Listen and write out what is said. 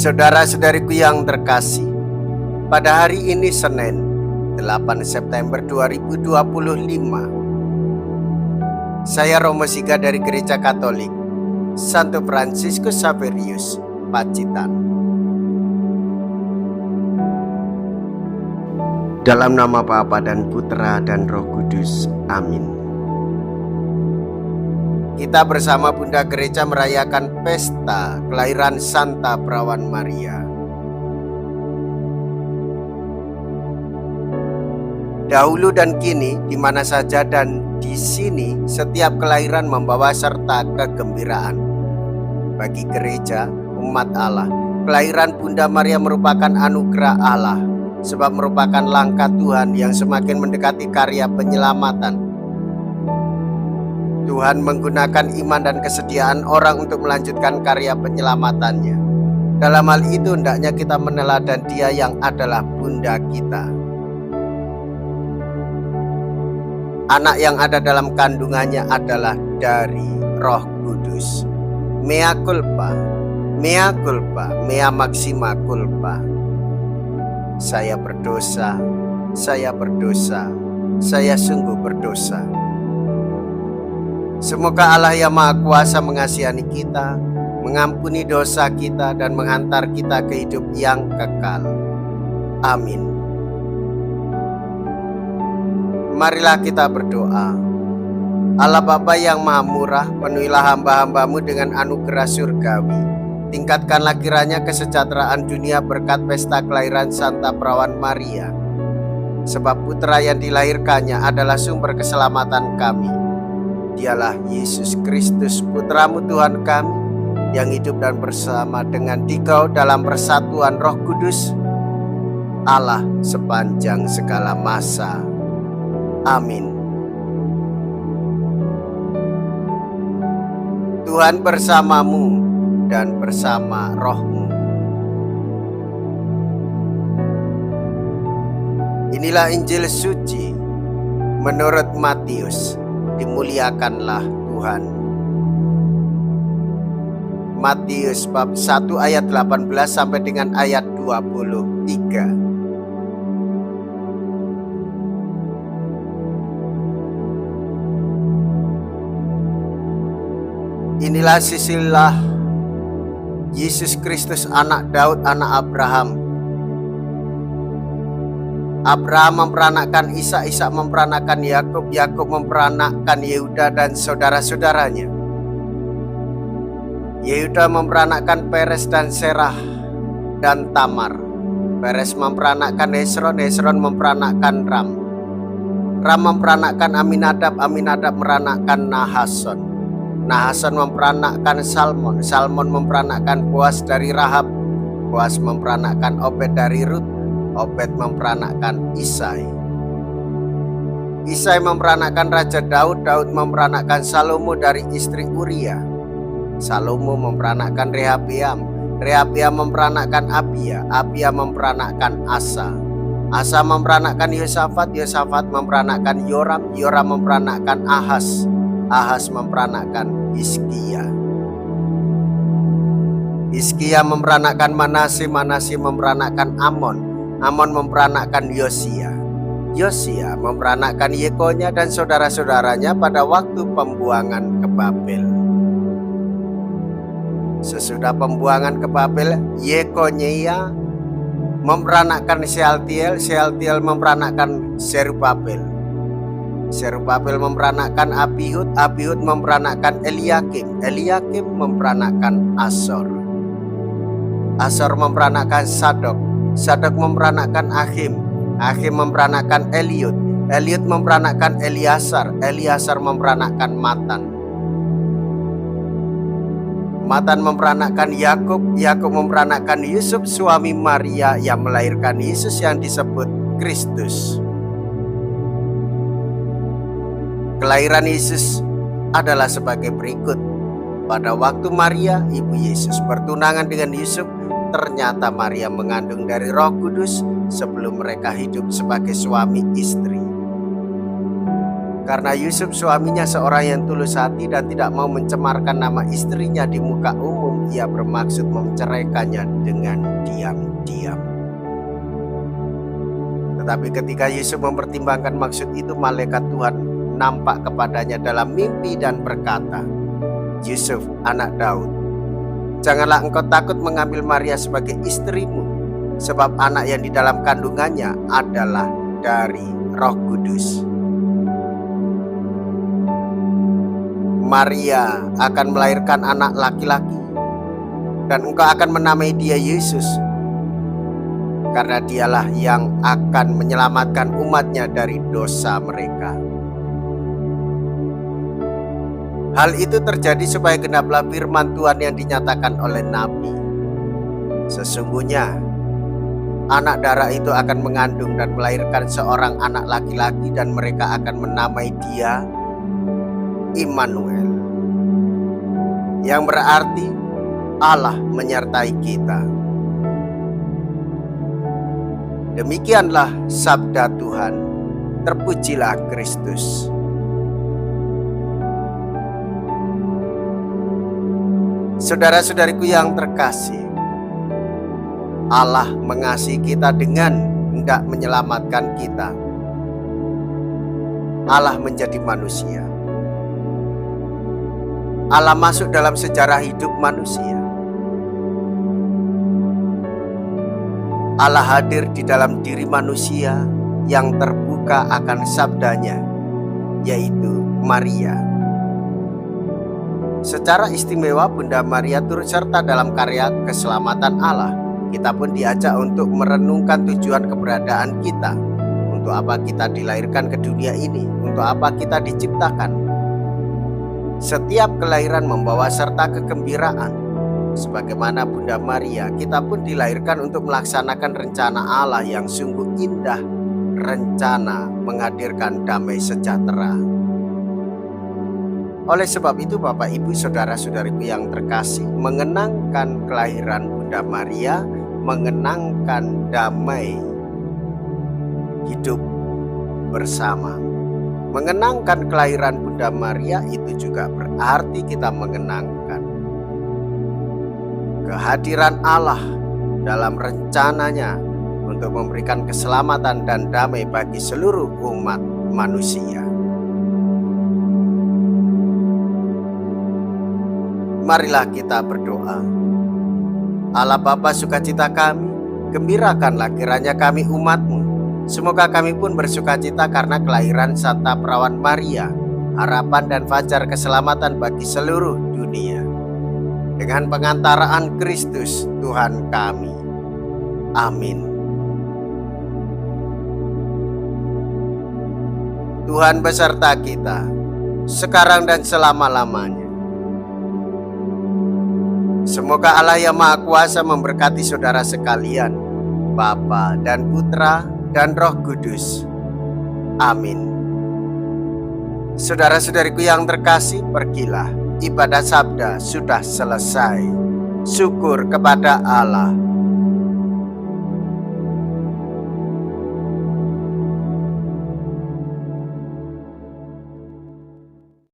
Saudara-saudariku yang terkasih, pada hari ini Senin, 8 September 2025, saya Romo Siga dari Gereja Katolik Santo Fransiskus Xaverius, Pacitan. Dalam nama Bapa dan Putra dan Roh Kudus. Amin. Kita bersama Bunda Gereja merayakan pesta kelahiran Santa Perawan Maria. Dahulu dan kini, di mana saja dan di sini, setiap kelahiran membawa serta kegembiraan. Bagi gereja, umat Allah, kelahiran Bunda Maria merupakan anugerah Allah, sebab merupakan langkah Tuhan yang semakin mendekati karya penyelamatan. Tuhan menggunakan iman dan kesediaan orang untuk melanjutkan karya penyelamatannya. Dalam hal itu hendaknya kita meneladan Dia yang adalah Bunda kita. Anak yang ada dalam kandungannya adalah dari Roh Kudus. Mea culpa, mea culpa, mea maxima culpa. Saya berdosa, saya berdosa, saya sungguh berdosa. Semoga Allah yang Maha Kuasa mengasihani kita, mengampuni dosa kita, dan menghantar kita ke hidup yang kekal. Amin. Marilah kita berdoa. Allah Bapa yang Maha Murah, penuhilah hamba-hambamu dengan anugerah surgawi. Tingkatkanlah kiranya kesejahteraan dunia berkat pesta kelahiran Santa Perawan Maria. Sebab putra yang dilahirkannya adalah sumber keselamatan kami. Dialah Yesus Kristus, Putramu Tuhan kami, yang hidup dan bersama dengan Dikau dalam persatuan Roh Kudus, Allah sepanjang segala masa. Amin. Tuhan bersamamu dan bersama rohmu. Inilah Injil suci menurut Matius. Dimuliakanlah Tuhan. Matius bab 1 ayat 18 sampai dengan ayat 23. Inilah silsilah Yesus Kristus, anak Daud, anak Abraham. Abraham memperanakkan Ishak, Ishak memperanakkan Yakub, Yakub memperanakkan Yehuda dan saudara-saudaranya. Yehuda memperanakkan Peres dan Serah dan Tamar. Peres memperanakkan Hesron, Hesron memperanakkan Ram. Ram memperanakkan Aminadab, Aminadab meranakkan Nahason. Nahason memperanakkan Salmon, Salmon memperanakkan Boas dari Rahab. Boas memperanakkan Obed dari Rut. Obed memperanakkan Isai. Isai memperanakkan Raja Daud. Daud memperanakkan Salomo dari istri Uria. Salomo memperanakkan Rehabeam. Rehabeam memperanakkan Abia. Abia memperanakkan Asa. Asa memperanakkan Yosafat. Yosafat memperanakkan Yoram. Yoram memperanakkan Ahaz. Ahaz memperanakkan Hizkia. Hizkia memperanakkan Manase. Manase memperanakkan Amon. Amon memperanakkan Yosia. Yosia memperanakkan Yekonya dan saudara-saudaranya pada waktu pembuangan ke Babel. Sesudah pembuangan ke Babel, Yekonya memperanakkan Sealtiel. Sealtiel memperanakkan Zerubabel. Zerubabel memperanakkan Abihud. Abihud memperanakkan Eliakim. Eliakim memperanakkan Asor. Asor memperanakkan Sadok. Sadok memperanakkan Achim. Achim memperanakkan Eliud. Eliud memperanakkan Eliasar. Eliasar memperanakkan Matan. Matan memperanakkan Yakub. Yakub memperanakkan Yusuf, suami Maria yang melahirkan Yesus yang disebut Kristus. Kelahiran Yesus adalah sebagai berikut. Pada waktu Maria, ibu Yesus, bertunangan dengan Yusuf, ternyata Maria mengandung dari Roh Kudus sebelum mereka hidup sebagai suami istri. Karena Yusuf suaminya seorang yang tulus hati dan tidak mau mencemarkan nama istrinya di muka umum, ia bermaksud menceraikannya dengan diam-diam. Tetapi ketika Yusuf mempertimbangkan maksud itu, malaikat Tuhan nampak kepadanya dalam mimpi dan berkata, "Yusuf, anak Daud, janganlah engkau takut mengambil Maria sebagai istrimu, sebab anak yang di dalam kandungannya adalah dari Roh Kudus. Maria akan melahirkan anak laki-laki, dan engkau akan menamai dia Yesus, karena dialah yang akan menyelamatkan umatnya dari dosa mereka." Hal itu terjadi supaya genaplah firman Tuhan yang dinyatakan oleh Nabi, "Sesungguhnya anak darah itu akan mengandung dan melahirkan seorang anak laki-laki, dan mereka akan menamai dia Immanuel," yang berarti Allah menyertai kita. Demikianlah sabda Tuhan. Terpujilah Kristus. Saudara-saudariku yang terkasih, Allah mengasihi kita dengan hendak menyelamatkan kita. Allah menjadi manusia. Allah masuk dalam sejarah hidup manusia. Allah hadir di dalam diri manusia yang terbuka akan sabdanya, yaitu Maria. Secara istimewa Bunda Maria turut serta dalam karya keselamatan Allah. Kita pun diajak untuk merenungkan tujuan keberadaan kita. Untuk apa kita dilahirkan ke dunia ini? Untuk apa kita diciptakan? Setiap kelahiran membawa serta kegembiraan. Sebagaimana Bunda Maria, kita pun dilahirkan untuk melaksanakan rencana Allah yang sungguh indah. Rencana menghadirkan damai sejahtera. Oleh sebab itu, Bapak, Ibu, saudara-saudariku yang terkasih, mengenangkan kelahiran Bunda Maria, mengenangkan damai hidup bersama. Mengenangkan kelahiran Bunda Maria itu juga berarti kita mengenangkan kehadiran Allah dalam rencananya untuk memberikan keselamatan dan damai bagi seluruh umat manusia. Marilah kita berdoa. Allah Bapa sukacita kami, gembirakanlah kiranya kami umat-Mu. Semoga kami pun bersukacita karena kelahiran Santa Perawan Maria, harapan dan fajar keselamatan bagi seluruh dunia. Dengan pengantaraan Kristus Tuhan kami. Amin. Tuhan beserta kita, sekarang dan selama-lamanya. Semoga Allah yang Maha Kuasa memberkati saudara sekalian, Bapa dan Putra dan Roh Kudus. Amin. Saudara-saudariku yang terkasih, pergilah. Ibadah sabda sudah selesai. Syukur kepada Allah.